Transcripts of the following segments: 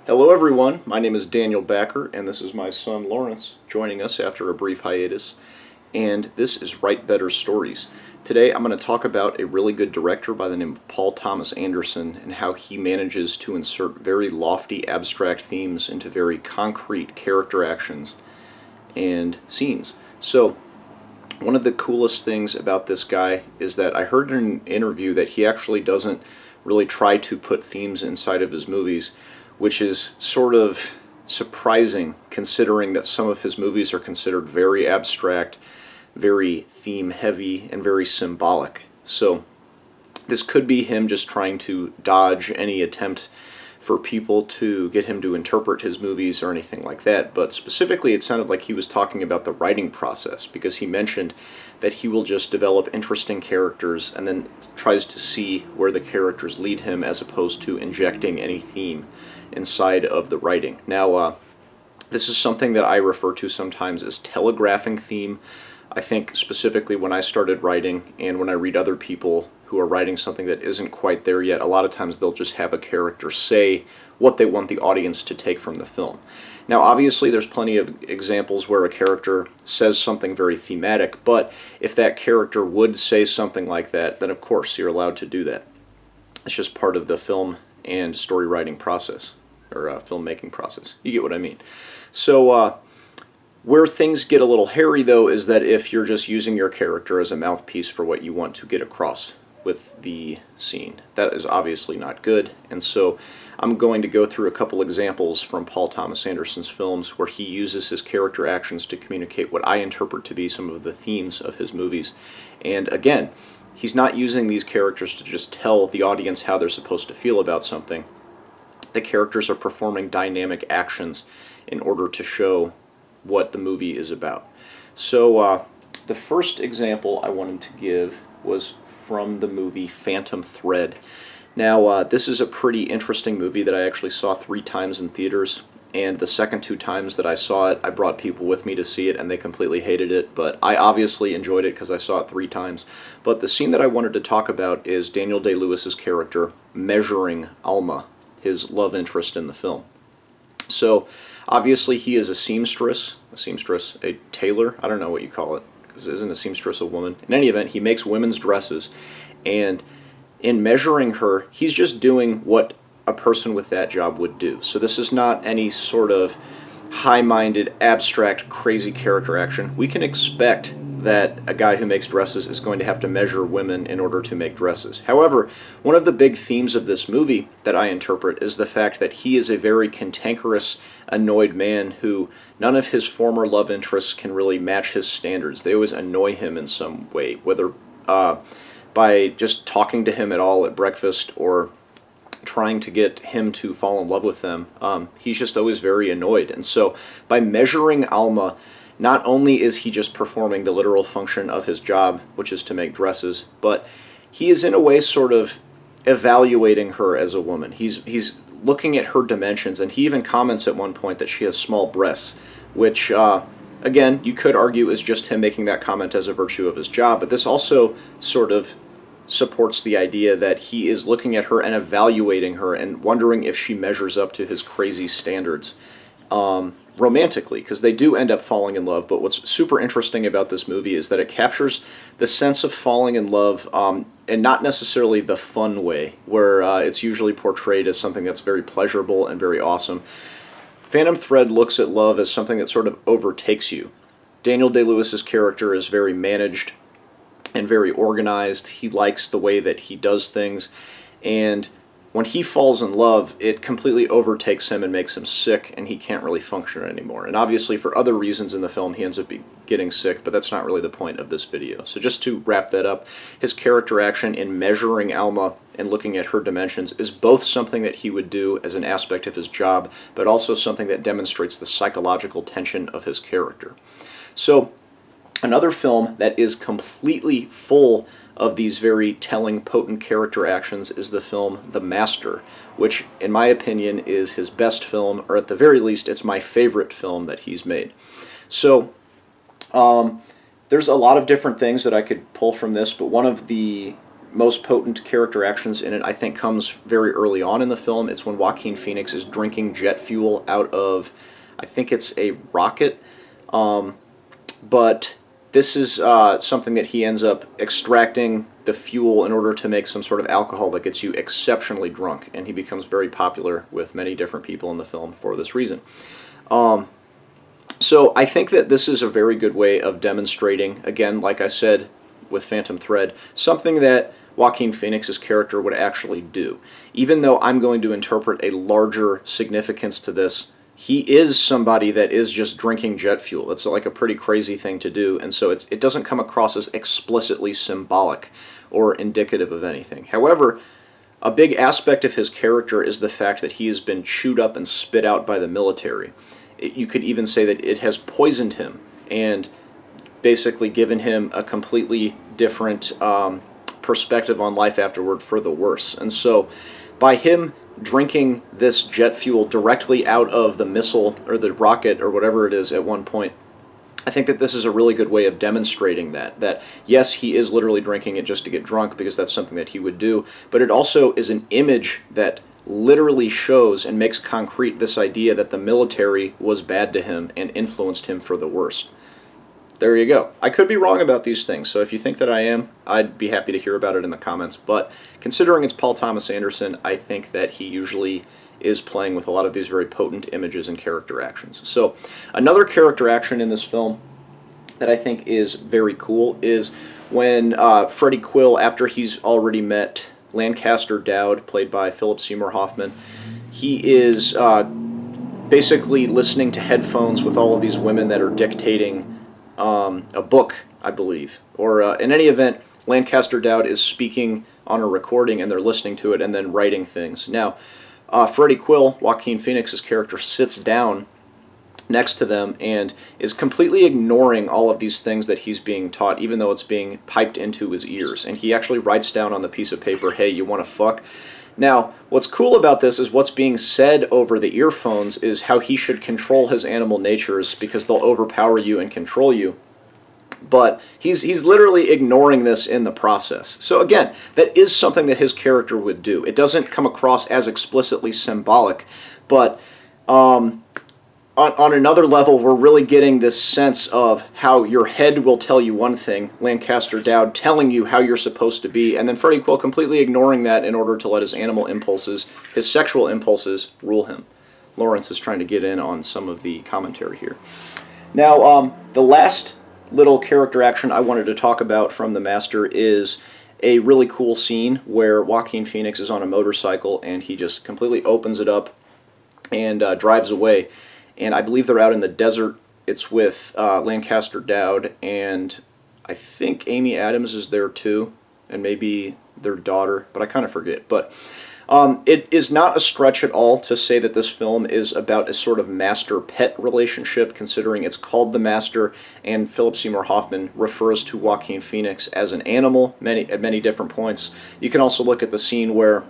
Hello everyone, my name is Daniel Backer and this is my son Lawrence joining us after a brief hiatus, and this is Write Better Stories. Today I'm going to talk about a really good director by the name of Paul Thomas Anderson and how he manages to insert very lofty abstract themes into very concrete character actions and scenes. So one of the coolest things about this guy is that I heard in an interview that he actually doesn't really try to put themes inside of his movies, which is sort of surprising considering that some of his movies are considered very abstract, very theme heavy, and very symbolic. So this could be him just trying to dodge any attempt for people to get him to interpret his movies or anything like that, but specifically it sounded like he was talking about the writing process, because he mentioned that he will just develop interesting characters and then tries to see where the characters lead him as opposed to injecting any theme inside of the writing. Now, this is something that I refer to sometimes as telegraphing theme. I think specifically when I started writing and when I read other people who are writing something that isn't quite there yet, a lot of times they'll just have a character say what they want the audience to take from the film. Now obviously there's plenty of examples where a character says something very thematic, but if that character would say something like that, then of course you're allowed to do that. It's just part of the film and story writing process, or filmmaking process. You get what I mean. So where things get a little hairy though is that if you're just using your character as a mouthpiece for what you want to get across with the scene, that is obviously not good. And so I'm going to go through a couple examples from Paul Thomas Anderson's films where he uses his character actions to communicate what I interpret to be some of the themes of his movies. And again, he's not using these characters to just tell the audience how they're supposed to feel about something. The characters are performing dynamic actions in order to show what the movie is about. So the first example I wanted to give was from the movie Phantom Thread. Now this is a pretty interesting movie that I actually saw 3 times in theaters, and the second 2 times that I saw it I brought people with me to see it and they completely hated it, but I obviously enjoyed it because I saw it 3 times. But the scene that I wanted to talk about is Daniel Day-Lewis's character measuring Alma, his love interest in the film. So obviously he is a seamstress, a tailor, I don't know what you call it, because isn't a seamstress a woman? In any event, he makes women's dresses, and in measuring her, he's just doing what a person with that job would do. So this is not any sort of high-minded, abstract, crazy character action. We can expect that a guy who makes dresses is going to have to measure women in order to make dresses. However, one of the big themes of this movie that I interpret is the fact that he is a very cantankerous, annoyed man who none of his former love interests can really match his standards. They always annoy him in some way, whether by just talking to him at all at breakfast or trying to get him to fall in love with them. He's just always very annoyed. And so by measuring Alma, not only is he just performing the literal function of his job, which is to make dresses, but he is in a way sort of evaluating her as a woman. He's looking at her dimensions, and he even comments at one point that she has small breasts, which again, you could argue is just him making that comment as a virtue of his job, but this also sort of supports the idea that he is looking at her and evaluating her and wondering if she measures up to his crazy standards romantically, because they do end up falling in love. But what's super interesting about this movie is that it captures the sense of falling in love, and not necessarily the fun way, where it's usually portrayed as something that's very pleasurable and very awesome. Phantom Thread looks at love as something that sort of overtakes you. Daniel Day-Lewis's character is very managed and very organized. He likes the way that he does things, and when he falls in love, it completely overtakes him and makes him sick, and he can't really function anymore. And obviously for other reasons in the film he ends up getting sick, but that's not really the point of this video. So just to wrap that up, his character action in measuring Alma and looking at her dimensions is both something that he would do as an aspect of his job, but also something that demonstrates the psychological tension of his character. So another film that is completely full of these very telling, potent character actions is the film The Master, which, in my opinion, is his best film, or at the very least, it's my favorite film that he's made. So, there's a lot of different things that I could pull from this, but one of the most potent character actions in it, I think, comes very early on in the film. It's when Joaquin Phoenix is drinking jet fuel out of, I think it's a rocket, but this is something that he ends up extracting the fuel in order to make some sort of alcohol that gets you exceptionally drunk, and he becomes very popular with many different people in the film for this reason. So I think that this is a very good way of demonstrating, again, like I said with Phantom Thread, something that Joaquin Phoenix's character would actually do. Even though I'm going to interpret a larger significance to this, he is somebody that is just drinking jet fuel. It's like a pretty crazy thing to do, and so it doesn't come across as explicitly symbolic or indicative of anything. However, a big aspect of his character is the fact that he has been chewed up and spit out by the military. You could even say that it has poisoned him and basically given him a completely different perspective on life afterward for the worse. And so by him drinking this jet fuel directly out of the missile or the rocket or whatever it is at one point, I think that this is a really good way of demonstrating that yes, he is literally drinking it just to get drunk because that's something that he would do, but it also is an image that literally shows and makes concrete this idea that the military was bad to him and influenced him for the worst. There you go. I could be wrong about these things, so if you think that I am, I'd be happy to hear about it in the comments. But considering it's Paul Thomas Anderson, I think that he usually is playing with a lot of these very potent images and character actions. So another character action in this film that I think is very cool is when Freddie Quill, after he's already met Lancaster Dowd, played by Philip Seymour Hoffman, he is basically listening to headphones with all of these women that are dictating a book, I believe. Or in any event, Lancaster Dowd is speaking on a recording and they're listening to it and then writing things. Now, Freddie Quill, Joaquin Phoenix's character, sits down next to them and is completely ignoring all of these things that he's being taught, even though it's being piped into his ears. And he actually writes down on the piece of paper, "Hey, you want to fuck?" Now, what's cool about this is what's being said over the earphones is how he should control his animal natures because they'll overpower you and control you. But he's literally ignoring this in the process. So again, that is something that his character would do. It doesn't come across as explicitly symbolic, but on another level, we're really getting this sense of how your head will tell you one thing, Lancaster Dowd telling you how you're supposed to be, and then Freddie Quill completely ignoring that in order to let his animal impulses, his sexual impulses, rule him. Lawrence is trying to get in on some of the commentary here. Now, the last little character action I wanted to talk about from The Master is a really cool scene where Joaquin Phoenix is on a motorcycle and he just completely opens it up and drives away. And I believe they're out in the desert. It's with Lancaster Dowd, and I think Amy Adams is there too, and maybe their daughter, but I kind of forget. But it is not a stretch at all to say that this film is about a sort of master-pet relationship, considering it's called The Master, and Philip Seymour Hoffman refers to Joaquin Phoenix as an animal at many different points. You can also look at the scene where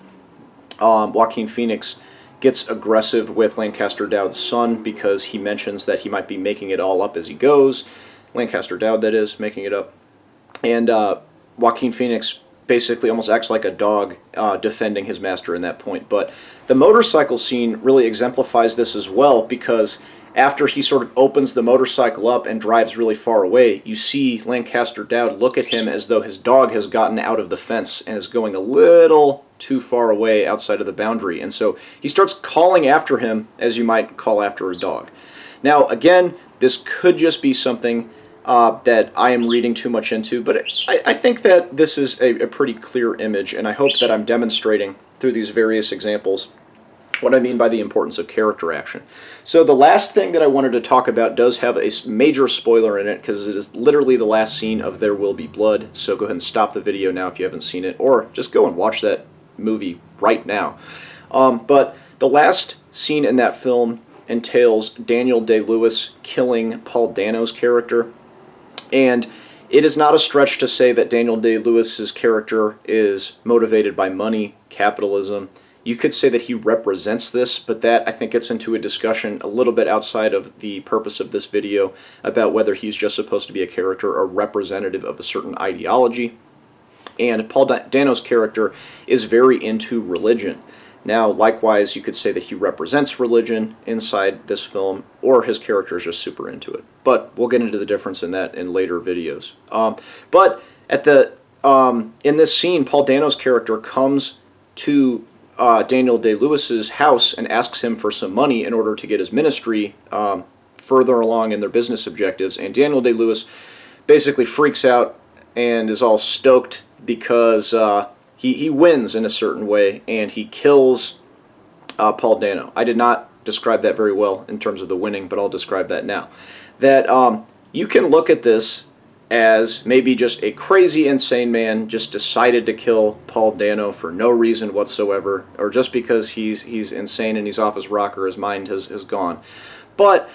Joaquin Phoenix gets aggressive with Lancaster Dowd's son because he mentions that he might be making it all up as he goes. Lancaster Dowd, that is, making it up. And Joaquin Phoenix basically almost acts like a dog defending his master in that point. But the motorcycle scene really exemplifies this as well because after he sort of opens the motorcycle up and drives really far away, you see Lancaster Dowd look at him as though his dog has gotten out of the fence and is going a little too far away outside of the boundary. And so he starts calling after him as you might call after a dog. Now, again, this could just be something that I am reading too much into, but I think that this is a pretty clear image, and I hope that I'm demonstrating through these various examples what I mean by the importance of character action. So the last thing that I wanted to talk about does have a major spoiler in it because it is literally the last scene of There Will Be Blood, so go ahead and stop the video now if you haven't seen it, or just go and watch that movie right now. But the last scene in that film entails Daniel Day-Lewis killing Paul Dano's character, and it is not a stretch to say that Daniel Day-Lewis's character is motivated by money, capitalism. You could say that he represents this, but that I think gets into a discussion a little bit outside of the purpose of this video about whether he's just supposed to be a character or representative of a certain ideology. And Paul Dano's character is very into religion. Now, likewise, you could say that he represents religion inside this film, or his character is just super into it. But we'll get into the difference in that in later videos. But at the in this scene, Paul Dano's character comes to Daniel Day-Lewis's house and asks him for some money in order to get his ministry further along in their business objectives. And Daniel Day-Lewis basically freaks out and is all stoked because he wins in a certain way, and he kills Paul Dano. I did not describe that very well in terms of the winning, but I'll describe that now. That you can look at this as maybe just a crazy, insane man just decided to kill Paul Dano for no reason whatsoever, or just because he's insane and he's off his rocker, his mind has gone. But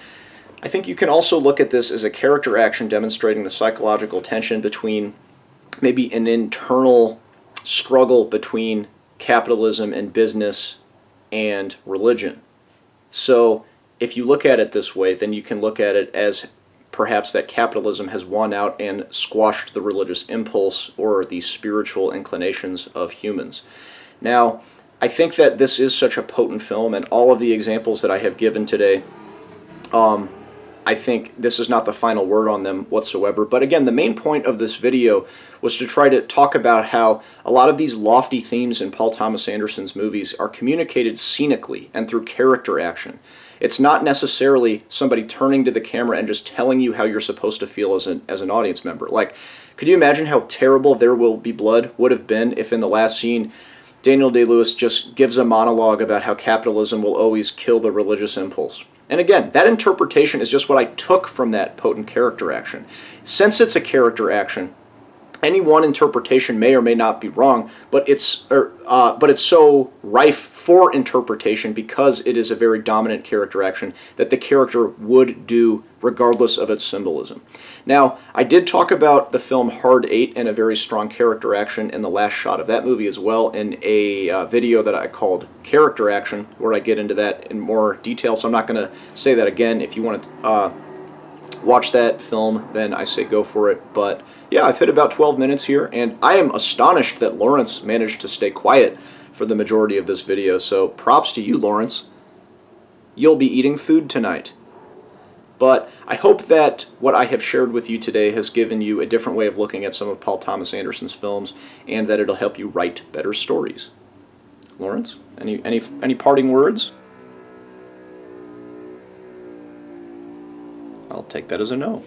I think you can also look at this as a character action demonstrating the psychological tension between maybe an internal struggle between capitalism and business and religion. So if you look at it this way, then you can look at it as perhaps that capitalism has won out and squashed the religious impulse or the spiritual inclinations of humans. Now, I think that this is such a potent film, and all of the examples that I have given today, I think this is not the final word on them whatsoever. But again, the main point of this video was to try to talk about how a lot of these lofty themes in Paul Thomas Anderson's movies are communicated scenically and through character action. It's not necessarily somebody turning to the camera and just telling you how you're supposed to feel as an audience member. Like, could you imagine how terrible There Will Be Blood would have been if in the last scene Daniel Day-Lewis just gives a monologue about how capitalism will always kill the religious impulse? And again, that interpretation is just what I took from that potent character action. Since it's a character action, any one interpretation may or may not be wrong, but it's so rife for interpretation because it is a very dominant character action that the character would do regardless of its symbolism. Now, I did talk about the film Hard Eight and a very strong character action in the last shot of that movie as well in a video that I called Character Action, where I get into that in more detail, so I'm not going to say that again. If you want to watch that film, then I say go for it. But yeah, I've hit about 12 minutes here, and I am astonished that Lawrence managed to stay quiet for the majority of this video, so props to you, Lawrence. You'll be eating food tonight. But I hope that what I have shared with you today has given you a different way of looking at some of Paul Thomas Anderson's films, and that it'll help you write better stories. Lawrence, any parting words? I'll take that as a no.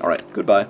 All right, goodbye.